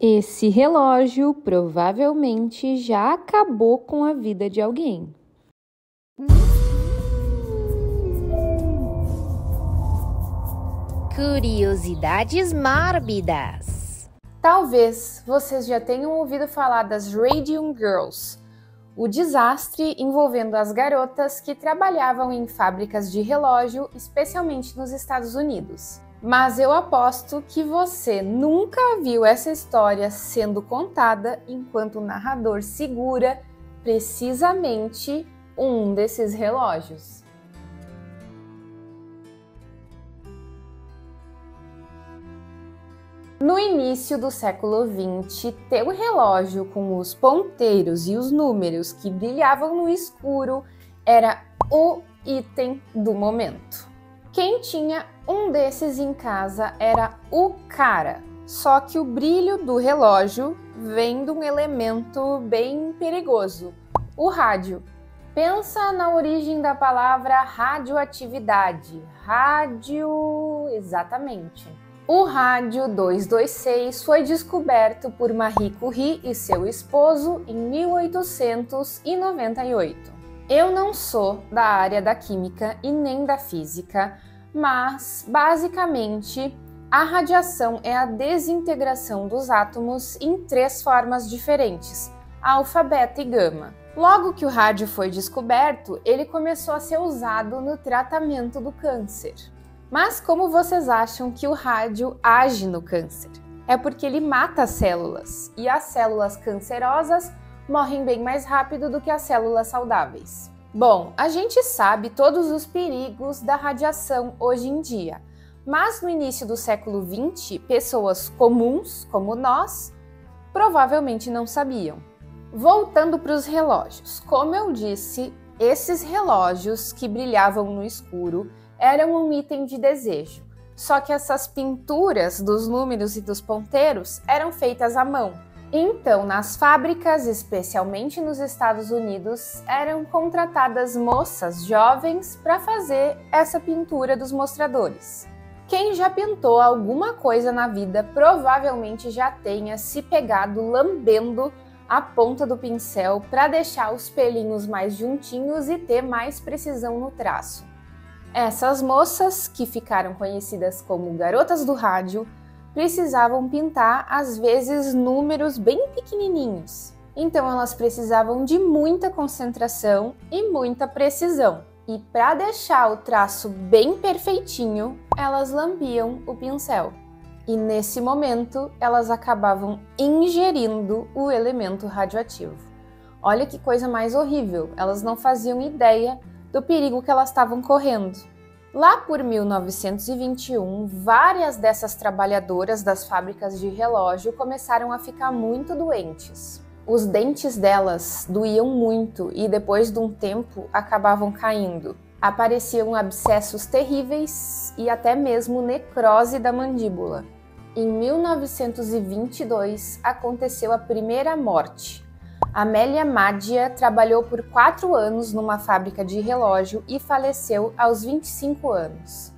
Esse relógio provavelmente já acabou com a vida de alguém. Curiosidades mórbidas. Talvez vocês já tenham ouvido falar das Radium Girls, o desastre envolvendo as garotas que trabalhavam em fábricas de relógio, especialmente nos Estados Unidos. Mas eu aposto que você nunca viu essa história sendo contada enquanto o narrador segura precisamente um desses relógios. No início do século XX, ter um relógio com os ponteiros e os números que brilhavam no escuro era o item do momento. Quem tinha um desses em casa era o cara, só que o brilho do relógio vem de um elemento bem perigoso, o rádio. Pensa na origem da palavra radioatividade. Rádio, exatamente. O rádio 226 foi descoberto por Marie Curie e seu esposo em 1898. Eu não sou da área da química e nem da física, mas, basicamente, a radiação é a desintegração dos átomos em 3 formas diferentes, alfa, beta e gama. Logo que o rádio foi descoberto, ele começou a ser usado no tratamento do câncer. Mas como vocês acham que o rádio age no câncer? É porque ele mata as células, e as células cancerosas morrem bem mais rápido do que as células saudáveis. Bom, a gente sabe todos os perigos da radiação hoje em dia, mas no início do século XX, pessoas comuns, como nós, provavelmente não sabiam. Voltando para os relógios, como eu disse, esses relógios que brilhavam no escuro eram um item de desejo, só que essas pinturas dos números e dos ponteiros eram feitas à mão. Então, nas fábricas, especialmente nos Estados Unidos, eram contratadas moças jovens para fazer essa pintura dos mostradores. Quem já pintou alguma coisa na vida provavelmente já tenha se pegado lambendo a ponta do pincel para deixar os pelinhos mais juntinhos e ter mais precisão no traço. Essas moças, que ficaram conhecidas como garotas do rádio, precisavam pintar, às vezes, números bem pequenininhos. Então elas precisavam de muita concentração e muita precisão. E para deixar o traço bem perfeitinho, elas lambiam o pincel. E nesse momento, elas acabavam ingerindo o elemento radioativo. Olha que coisa mais horrível, elas não faziam ideia do perigo que elas estavam correndo. Lá por 1921, várias dessas trabalhadoras das fábricas de relógio começaram a ficar muito doentes. Os dentes delas doíam muito e depois de um tempo acabavam caindo. Apareciam abscessos terríveis e até mesmo necrose da mandíbula. Em 1922 aconteceu a primeira morte. Amélia Madia trabalhou por 4 anos numa fábrica de relógio e faleceu aos 25 anos.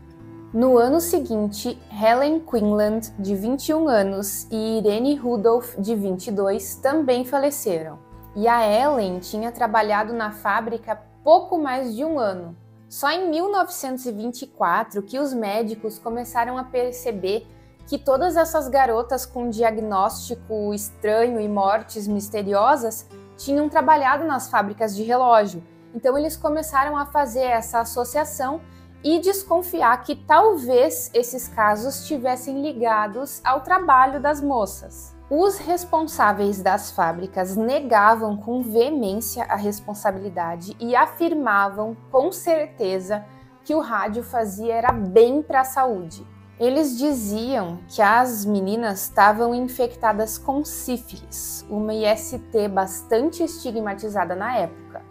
No ano seguinte, Helen Quinlan, de 21 anos, e Irene Rudolph, de 22, também faleceram. E a Helen tinha trabalhado na fábrica pouco mais de um ano. Só em 1924 que os médicos começaram a perceber que todas essas garotas com diagnóstico estranho e mortes misteriosas tinham trabalhado nas fábricas de relógio. Então eles começaram a fazer essa associação e desconfiar que talvez esses casos estivessem ligados ao trabalho das moças. Os responsáveis das fábricas negavam com veemência a responsabilidade e afirmavam com certeza que o rádio fazia era bem para a saúde. Eles diziam que as meninas estavam infectadas com sífilis, uma IST bastante estigmatizada na época.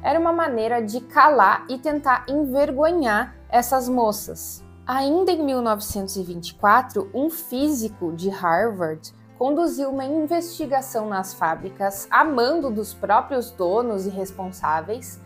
Era uma maneira de calar e tentar envergonhar essas moças. Ainda em 1924, um físico de Harvard conduziu uma investigação nas fábricas a mando dos próprios donos e responsáveis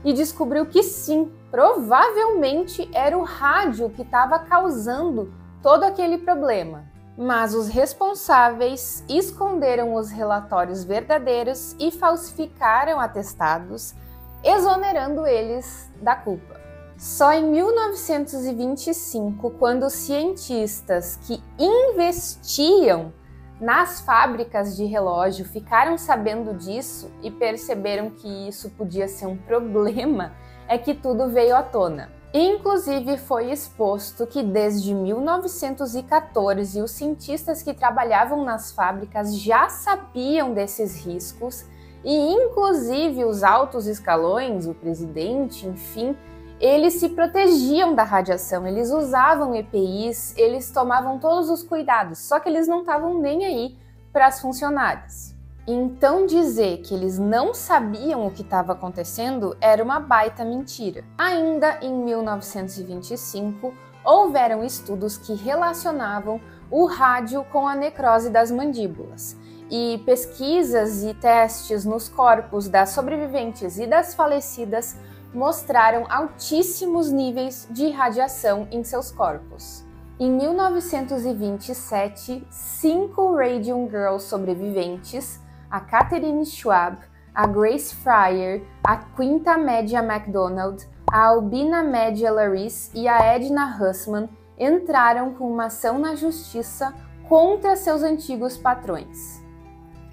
e descobriu que sim, provavelmente era o rádio que estava causando todo aquele problema. mas os responsáveis esconderam os relatórios verdadeiros e falsificaram atestados, exonerando eles da culpa. Só em 1925, quando cientistas que investiam nas fábricas de relógio ficaram sabendo disso e perceberam que isso podia ser um problema, é que tudo veio à tona. Inclusive foi exposto que desde 1914 os cientistas que trabalhavam nas fábricas já sabiam desses riscos e inclusive os altos escalões, o presidente, enfim, eles se protegiam da radiação, eles usavam EPIs, eles tomavam todos os cuidados, só que eles não estavam nem aí para as funcionárias. Então dizer que eles não sabiam o que estava acontecendo era uma baita mentira. Ainda em 1925, houveram estudos que relacionavam o rádio com a necrose das mandíbulas. E pesquisas e testes nos corpos das sobreviventes e das falecidas mostraram altíssimos níveis de radiação em seus corpos. Em 1927, 5 Radium Girls sobreviventes, a Catherine Schwab, a Grace Fryer, a Quinta Media MacDonald, a Albina Media Larice e a Edna Hussman entraram com uma ação na justiça contra seus antigos patrões.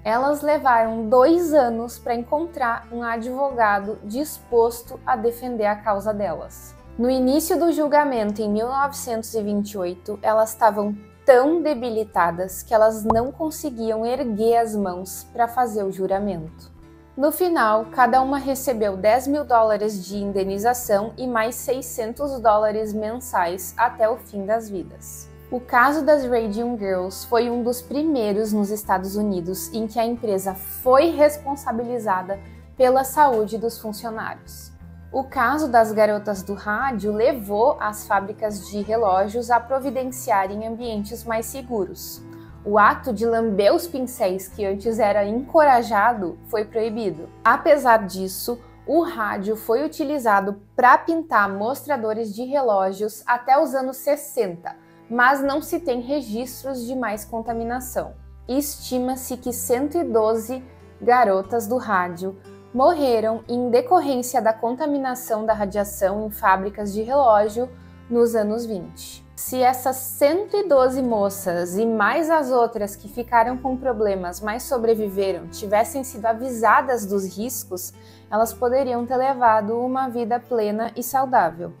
Elas levaram 2 anos para encontrar um advogado disposto a defender a causa delas. No início do julgamento, em 1928, elas estavam tão debilitadas que elas não conseguiam erguer as mãos para fazer o juramento. No final, cada uma recebeu $10.000 de indenização e mais $600 mensais até o fim das vidas. O caso das Radium Girls foi um dos primeiros nos Estados Unidos em que a empresa foi responsabilizada pela saúde dos funcionários. O caso das garotas do rádio levou as fábricas de relógios a providenciarem ambientes mais seguros. O ato de lamber os pincéis, que antes era encorajado, foi proibido. Apesar disso, o rádio foi utilizado para pintar mostradores de relógios até os anos 60, mas não se tem registros de mais contaminação. Estima-se que 112 garotas do rádio morreram em decorrência da contaminação da radiação em fábricas de relógio nos anos 20. Se essas 112 moças e mais as outras que ficaram com problemas, mas sobreviveram, tivessem sido avisadas dos riscos, elas poderiam ter levado uma vida plena e saudável.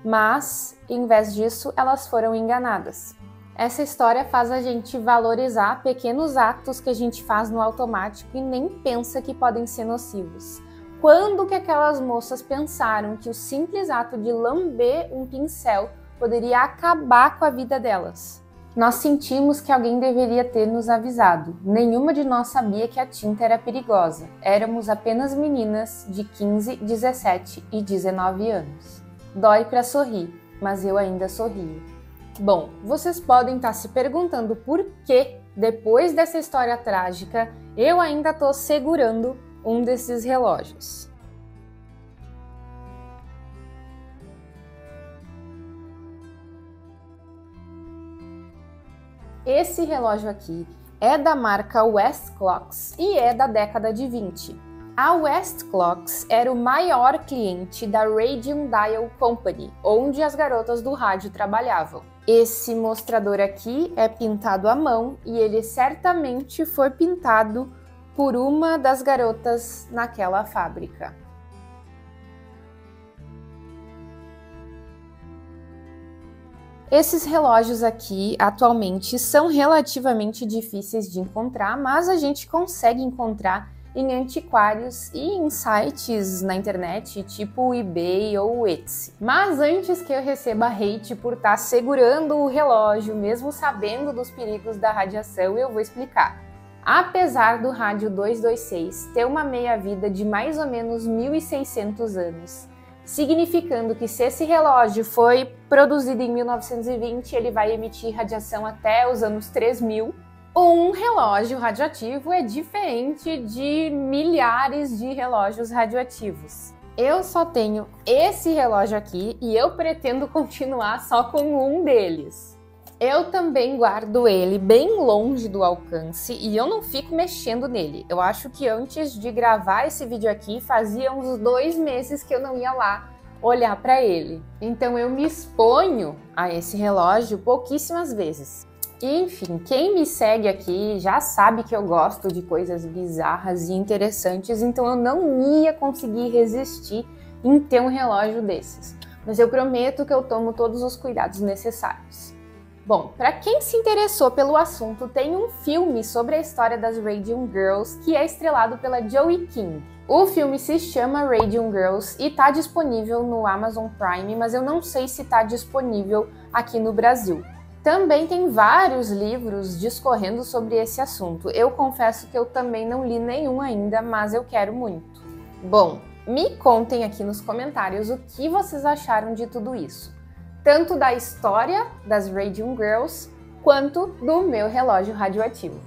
Mas, em vez disso, elas foram enganadas. Essa história faz a gente valorizar pequenos atos que a gente faz no automático e nem pensa que podem ser nocivos. Quando que aquelas moças pensaram que o simples ato de lamber um pincel poderia acabar com a vida delas? Nós sentimos que alguém deveria ter nos avisado. Nenhuma de nós sabia que a tinta era perigosa. Éramos apenas meninas de 15, 17 e 19 anos. Dói para sorrir, mas eu ainda sorrio. Bom, vocês podem estar se perguntando por que, depois dessa história trágica, eu ainda estou segurando um desses relógios. Esse relógio aqui é da marca Westclox e é da década de 20. A Westclox era o maior cliente da Radium Dial Company, onde as garotas do rádio trabalhavam. Esse mostrador aqui é pintado à mão e ele certamente foi pintado por uma das garotas naquela fábrica. Esses relógios aqui, atualmente, são relativamente difíceis de encontrar, mas a gente consegue encontrar em antiquários e em sites na internet, tipo o eBay ou o Etsy. Mas antes que eu receba hate por estar segurando o relógio, mesmo sabendo dos perigos da radiação, eu vou explicar. Apesar do rádio 226 ter uma meia-vida de mais ou menos 1.600 anos, significando que se esse relógio foi produzido em 1920, ele vai emitir radiação até os anos 3000, um relógio radioativo é diferente de milhares de relógios radioativos. Eu só tenho esse relógio aqui e eu pretendo continuar só com um deles. Eu também guardo ele bem longe do alcance e eu não fico mexendo nele. Eu acho que antes de gravar esse vídeo aqui, fazia uns 2 meses que eu não ia lá olhar para ele. Então eu me exponho a esse relógio pouquíssimas vezes. E, enfim, quem me segue aqui já sabe que eu gosto de coisas bizarras e interessantes, então eu não ia conseguir resistir em ter um relógio desses. Mas eu prometo que eu tomo todos os cuidados necessários. Bom, para quem se interessou pelo assunto, tem um filme sobre a história das Radium Girls que é estrelado pela Joey King. O filme se chama Radium Girls e está disponível no Amazon Prime, mas eu não sei se está disponível aqui no Brasil. Também tem vários livros discorrendo sobre esse assunto. Eu confesso que eu também não li nenhum ainda, mas eu quero muito. Bom, me contem aqui nos comentários o que vocês acharam de tudo isso. Tanto da história das Radium Girls, quanto do meu relógio radioativo.